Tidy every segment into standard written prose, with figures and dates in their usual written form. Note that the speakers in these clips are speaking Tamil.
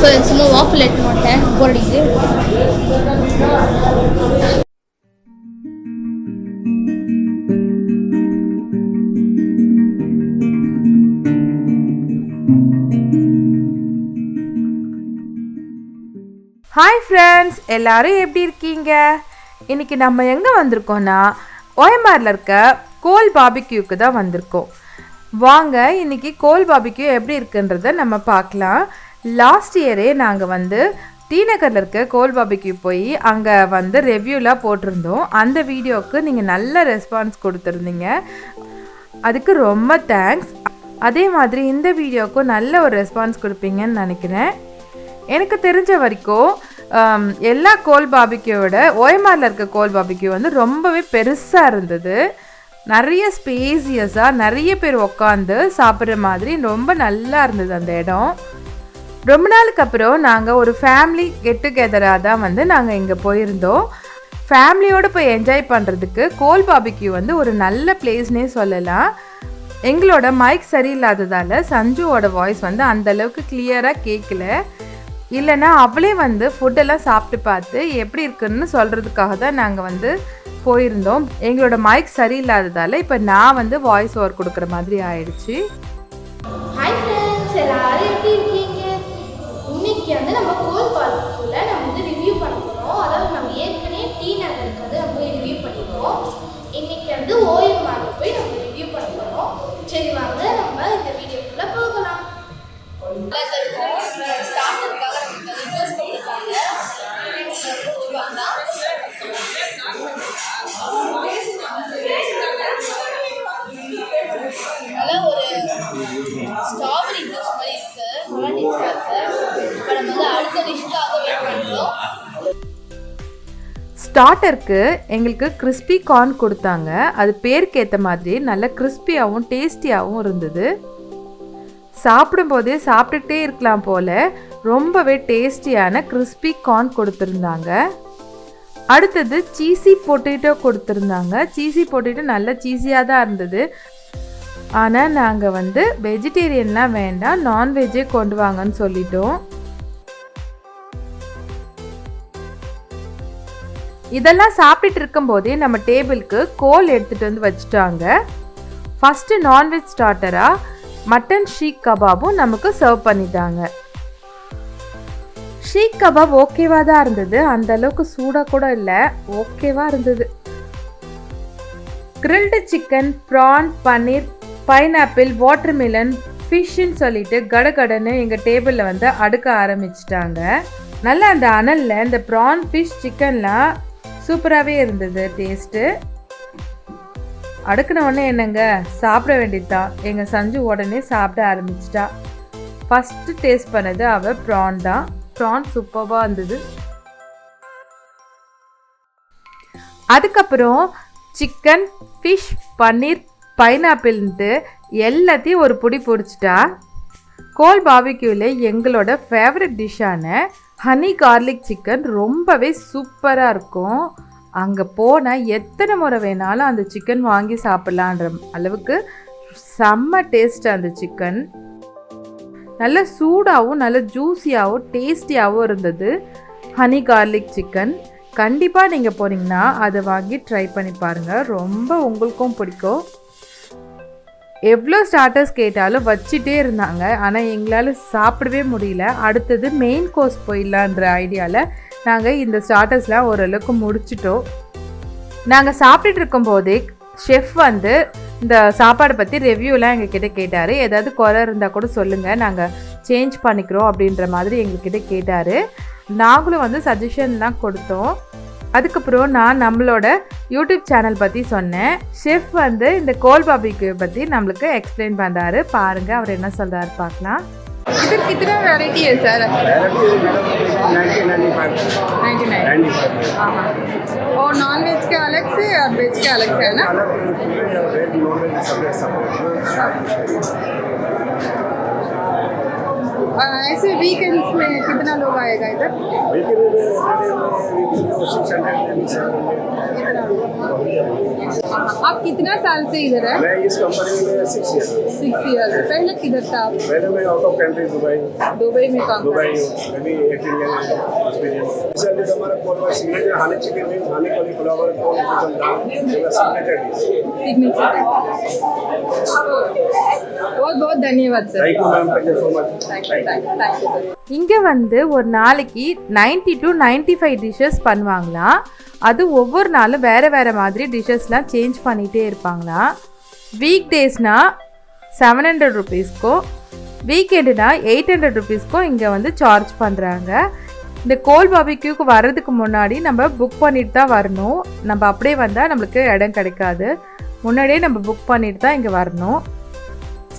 ஸோ சும்மா வாஃபில் எட்டு மாட்டேன் போர் அடிக்குது. ஹாய் ஃப்ரெண்ட்ஸ், எல்லோரும் எப்படி இருக்கீங்க? இன்றைக்கி நம்ம எங்கே வந்திருக்கோன்னா OMRல இருக்க கோல் பார்பிக்யூக்கு தான் வந்திருக்கோம். வாங்க இன்றைக்கி கோல் பார்பிக்யூ எப்படி இருக்குன்றதை நம்ம பார்க்கலாம். லாஸ்ட் இயரே நாங்கள் டி நகரில் இருக்க கோல் பார்பிக்யூ போய் அங்கே ரெவ்யூலாம் போட்டிருந்தோம். அந்த வீடியோவுக்கு நீங்கள் நல்ல ரெஸ்பான்ஸ் கொடுத்துருந்தீங்க, அதுக்கு ரொம்ப தேங்க்ஸ். அதே மாதிரி இந்த வீடியோவுக்கும் நல்ல ஒரு ரெஸ்பான்ஸ் கொடுப்பீங்கன்னு நினைக்கிறேன். எனக்கு தெரிஞ்ச வரைக்கும் எல்லா கோல் பார்பிக்யூவோட OMRல இருக்க கோல் பார்பிக்யூ ரொம்பவே பெருசாக இருந்தது. நிறைய ஸ்பேசியஸாக நிறைய பேர் உட்காந்து சாப்பிட்ற மாதிரி ரொம்ப நல்லா இருந்தது அந்த இடம். ரொம்ப நாளுக்கு அப்புறம் நாங்கள் ஒரு ஃபேமிலி கெட் டுகெதராக தான் நாங்கள் இங்கே போயிருந்தோம். ஃபேமிலியோடு போய் என்ஜாய் பண்ணுறதுக்கு கோல் பார்பிக்யூ ஒரு நல்ல பிளேஸ்னே சொல்லலாம். எங்களோட மைக் சரியில்லாததால் சஞ்சுவோட வாய்ஸ் அந்தளவுக்கு கிளியராக கேட்கல. இல்லைனா அவளே ஃபுட்டெல்லாம் சாப்பிட்டு பார்த்து எப்படி இருக்குன்னு சொல்கிறதுக்காக தான் நாங்கள் போயிருந்தோம். எங்களோட மைக் சரியில்லாததால் இப்போ நான் வாய்ஸ் ஓவர் கொடுக்குற மாதிரி ஆயிடுச்சு. ஹாய் ஃப்ரெண்ட்ஸ், எல்லாரும் எப்படி இருக்கீங்க? இன்னைக்கு நம்ம கோல் பார்பிக்யூல நம்ம ரிவ்யூ பண்ண போகிறோம். அதாவது நம்ம ஏற்கனவே டி நகருக்கு நம்ம ரிவ்யூ பண்ணியிருக்கோம். இன்னைக்கு OMR போய் நம்ம ரிவ்யூ பண்ண போகிறோம். சரி வாங்க நம்ம இந்த வீடியோக்குள்ளே போகலாம். ஸ்ட்ராபெரி ஜூஸ் மாதிரி இருக்கு, நல்லா டேஸ்டா இருக்கு. இப்போ நம்ம அடுத்த டிஷ்க்காக வெயிட் பண்றோம். ஸ்டார்டருக்கு எங்களுக்கு கிறிஸ்பி கார்ன் கொடுத்தாங்க. அது பேருக்கு ஏற்ற மாதிரி நல்ல கிறிஸ்பியாகவும் டேஸ்டியாகவும் இருந்தது. சாப்பிடும்போதே சாப்பிட்டுட்டே இருக்கலாம் போல் ரொம்பவே டேஸ்டியான கிறிஸ்பி கார்ன் கொடுத்துருந்தாங்க. அடுத்தது சீஸி பொட்டேட்டோ கொடுத்துருந்தாங்க. சீஸி பொட்டேட்டோ நல்ல சீஸியாக தான் இருந்தது. ஆனால் நாங்கள் வெஜிடேரியன்லாம் வேண்டாம், நான்வெஜ்ஜே கொண்டு வாங்கன்னு சொல்லிட்டோம். இதெல்லாம் சாப்பிட்டுட்டு இருக்கும்போதே நம்ம டேபிளுக்கு கோல் எடுத்துகிட்டு வச்சுட்டாங்க. ஃபஸ்ட்டு நான்வெஜ் ஸ்டார்டராக மட்டன் ஷீக் கபாபும் நமக்கு சர்வ் பண்ணிட்டாங்க. ஷீக் கபாப் ஓகேவாக தான் இருந்தது, அந்த அளவுக்கு சூடாக கூட இல்லை, ஓகேவாக இருந்தது. கிரில்டு சிக்கன், ப்ரான், பன்னீர், பைனாப்பிள், வாட்டர்மெலன், ஃபிஷ்ஷுன்னு சொல்லிட்டு கடகடன்னு எங்கள் டேபிளில் அடுக்க ஆரம்பிச்சிட்டாங்க. நல்லா அந்த அனலில் இந்த ப்ரான், ஃபிஷ், சிக்கன்லாம் சூப்பராகவே இருந்தது டேஸ்ட்டு. அடுக்கின உடனே என்னங்க சாப்பிட வேண்டியதுதான். எங்கள் சஞ்சு உடனே சாப்பிட ஆரம்பிச்சிட்டா. ஃபஸ்ட்டு டேஸ்ட் பண்ணது அவள் ப்ரான் தான். ப்ரான் சூப்பராக இருந்தது. அதுக்கப்புறம் சிக்கன், ஃபிஷ், பன்னீர், பைனாப்பிள்ன்ட்டு எல்லாத்தையும் ஒரு பிடி பிடிச்சிட்டா. கோல் பார்பிக்யூவில் எங்களோட ஃபேவரட் டிஷ்ஷான ஹனி கார்லிக் சிக்கன் ரொம்பவே சூப்பராக இருக்கும். அங்கே போனால் எத்தனை முறை வேணாலும் அந்த சிக்கன் வாங்கி சாப்பிட்லான்ற அளவுக்கு செம்ம டேஸ்ட். அந்த சிக்கன் நல்ல சூடாகவும் நல்ல ஜூஸியாகவும் டேஸ்டியாகவும் இருந்தது. ஹனி கார்லிக் சிக்கன் கண்டிப்பாக நீங்கள் போனீங்கன்னா அதை வாங்கி ட்ரை பண்ணி பாருங்கள், ரொம்ப உங்களுக்கும் பிடிக்கும். எவ்வளோ ஸ்டார்டர்ஸ் கேட்டாலும் வச்சுட்டே இருந்தாங்க, ஆனால் எங்களால் சாப்பிடவே முடியல. அடுத்தது மெயின் கோர்ஸ் போயிடலான்ற ஐடியாவில் நாங்கள் இந்த ஸ்டார்டர்ஸ்லாம் ஓரளவுக்கு முடிச்சிட்டோம். நாங்கள் சாப்பிட்டுட்டு இருக்கும்போதே ஷெஃப் இந்த சாப்பாடை பற்றி ரிவ்யூலாம் எங்ககிட்ட கேட்டார். ஏதாவது குறை இருந்தால் கூட சொல்லுங்கள், நாங்கள் சேஞ்ச் பண்ணிக்கிறோம் அப்படின்ற மாதிரி எங்ககிட்ட கேட்டார். நாங்களும் சஜஷன்லாம் கொடுத்தோம். அதுக்கப்புறம் நான் நம்மளோட யூடியூப் சேனல் பற்றி சொன்னேன். ஷெஃப் இந்த கோல் பார்பிக்யூ பற்றி நம்மளுக்கு எக்ஸ்பிளைன் பண்ணுறாரு. பாருங்கள் அவர் என்ன சொல்கிறாரு பார்க்கலாம். इधर कितना वैरायटी है सर? 99 और नॉन वेज के अलग से और वेज के अलग से है ना? ऐसे वीकेंड्स में कितना लोग आएगा इधर? आप कितना साल से इधर है? मैं इस कंपनी में 6 ईयर 6 ईयर। पहले किधर था आप? पहले मैं आउट ऑफ कंट्री दुबई में काम दुबई अभी 18 ईयर एक्सपीरियंस इसलिए हमारा कोल में सिग्नेचर हानी चिकन विंग हानी कॉलीफ्लावर कोल चिकन दाल सिग्नेचर डिश सिग्नेचर। बहुत बहुत धन्यवाद sir. Thank you ma'am thank you so much thank you sir. இங்கே வந்து ஒரு நாளைக்கு 90 to 95 டிஷ்ஷஸ் பண்ணுவாங்களாம். அது ஒவ்வொரு நாளும் வேறு வேறு மாதிரி டிஷ்ஷஸ்லாம் சேஞ்ச் பண்ணிகிட்டே இருப்பாங்களாம். வீக் டேஸ்னால் 700 ருபீஸ்க்கும் வீக்கெண்டுனா 800 ருபீஸ்க்கும் இங்கே வந்து சார்ஜ் பண்ணுறாங்க. இந்த கோல் பாபிக்யூக்கு வர்றதுக்கு முன்னாடி நம்ம புக் பண்ணிட்டு தான் வரணும். நம்ம அப்படியே வந்தால் நம்மளுக்கு இடம் கிடைக்காது. முன்னாடியே நம்ம புக் பண்ணிட்டு தான் இங்கே வரணும்.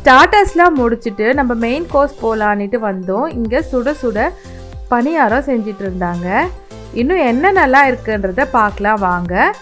ஸ்டார்டர்ஸ்லாம் முடிச்சுட்டு நம்ம மெயின் கோர்ஸ் போகலான்ட்டு வந்தோம். இங்கே சுட சுட பணியாரம் செஞ்சிட்டு இருந்தாங்க. இன்னும் என்ன நல்லா இருக்குன்றத பார்க்கலாம் வாங்க.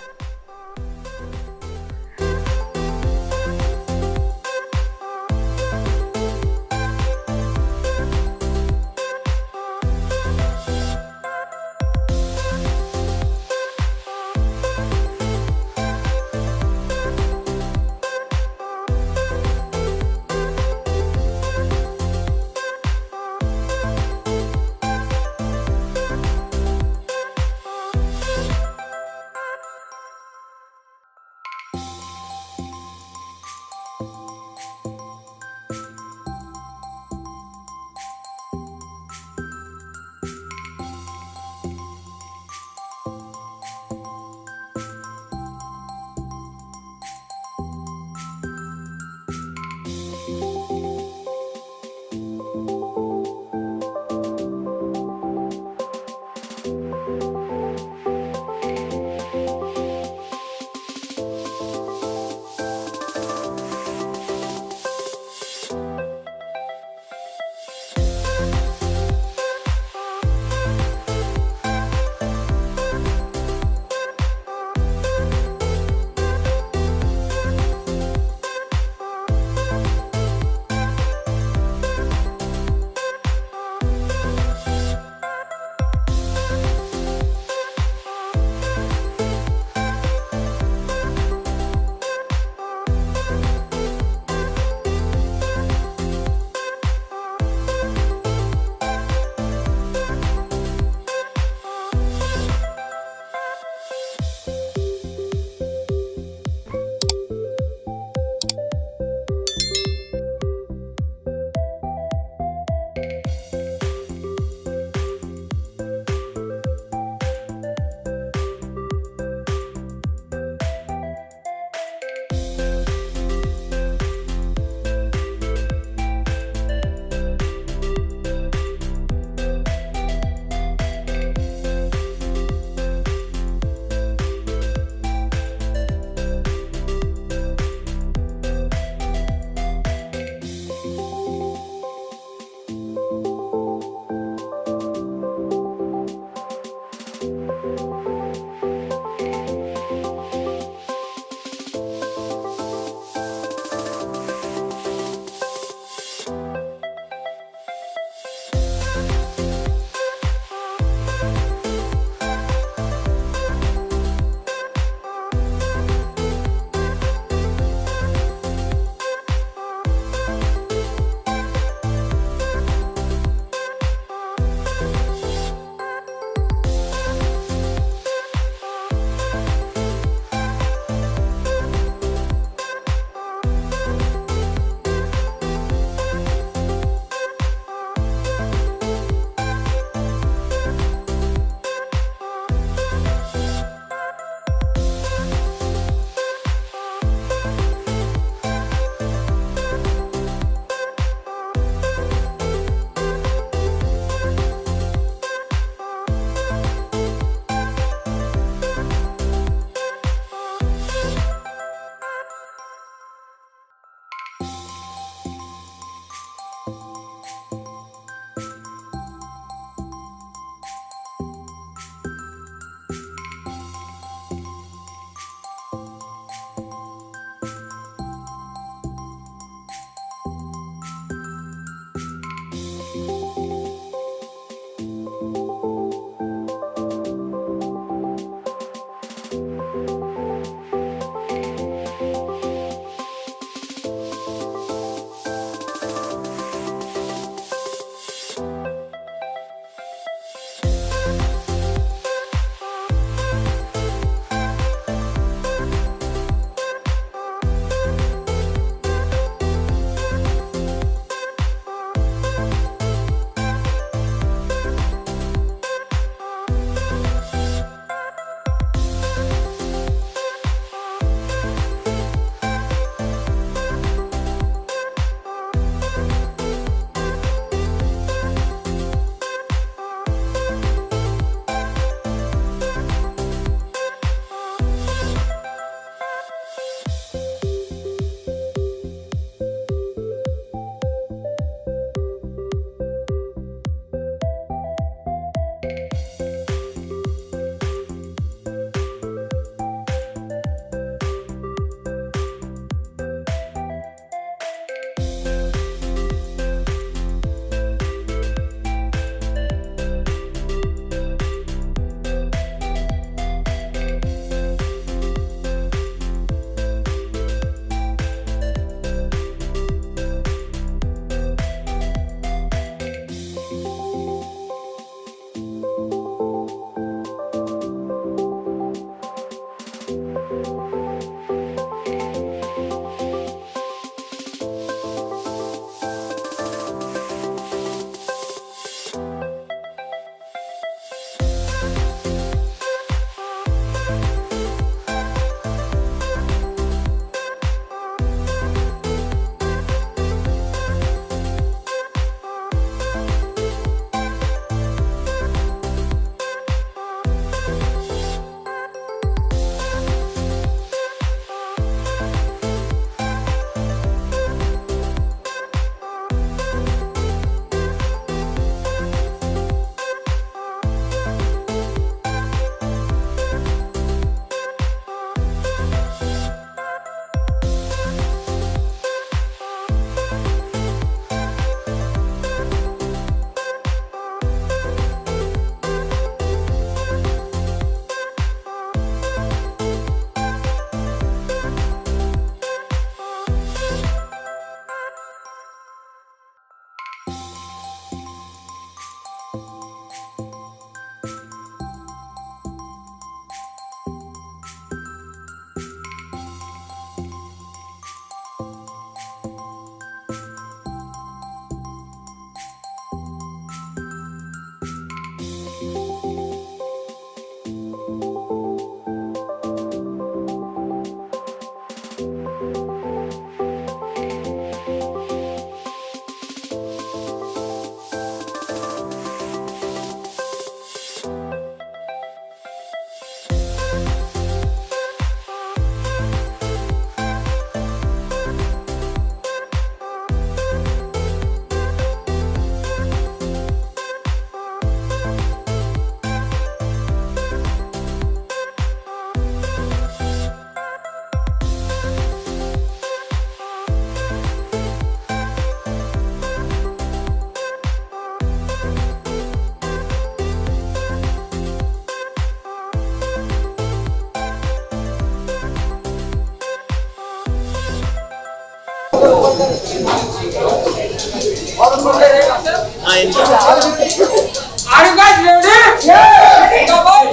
Are you guys ready? Yeah! Singapore.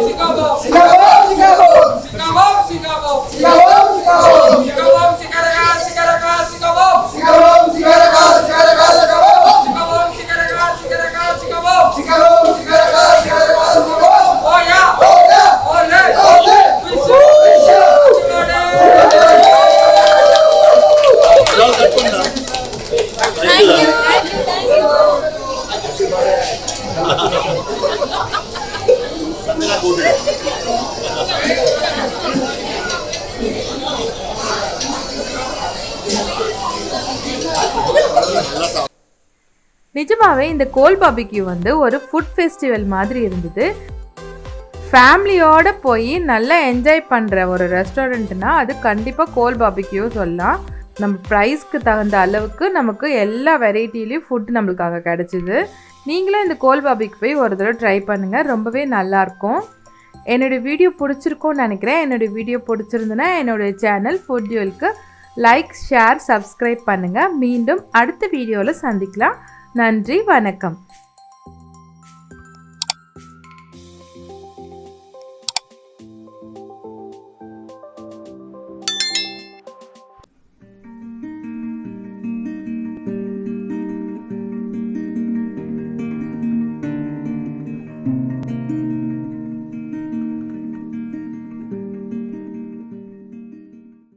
Oh yeah! நிஜமாவே இந்த கோல் பார்பிக்யூ வந்து ஒரு ஃபுட் ஃபெஸ்டிவல் மாதிரி இருந்தது. ஃபேமிலியோட போய் நல்லா என்ஜாய் பண்ணுற ஒரு ரெஸ்டாரண்ட்னா அது கண்டிப்பாக கோல் பார்பிக்யூ சொல்லலாம். நம்ம ப்ரைஸ்க்கு தகுந்த அளவுக்கு நமக்கு எல்லா வெரைட்டிலையும் ஃபுட் நம்மளுக்காக கிடச்சிது. நீங்களும் இந்த கோல் பார்பிக்யூ போய் ஒரு தடவை ட்ரை பண்ணுங்கள், ரொம்பவே நல்லாயிருக்கும். என்னுடைய வீடியோ பிடிச்சிருக்கோன்னு நினைக்கிறேன். என்னுடைய வீடியோ பிடிச்சிருந்துன்னா என்னுடைய சேனல் ஃபுட் டியூலுக்கு லைக், ஷேர், சப்ஸ்கிரைப் பண்ணுங்கள். மீண்டும் அடுத்த வீடியோவில் சந்திக்கலாம். நன்றி, வணக்கம்.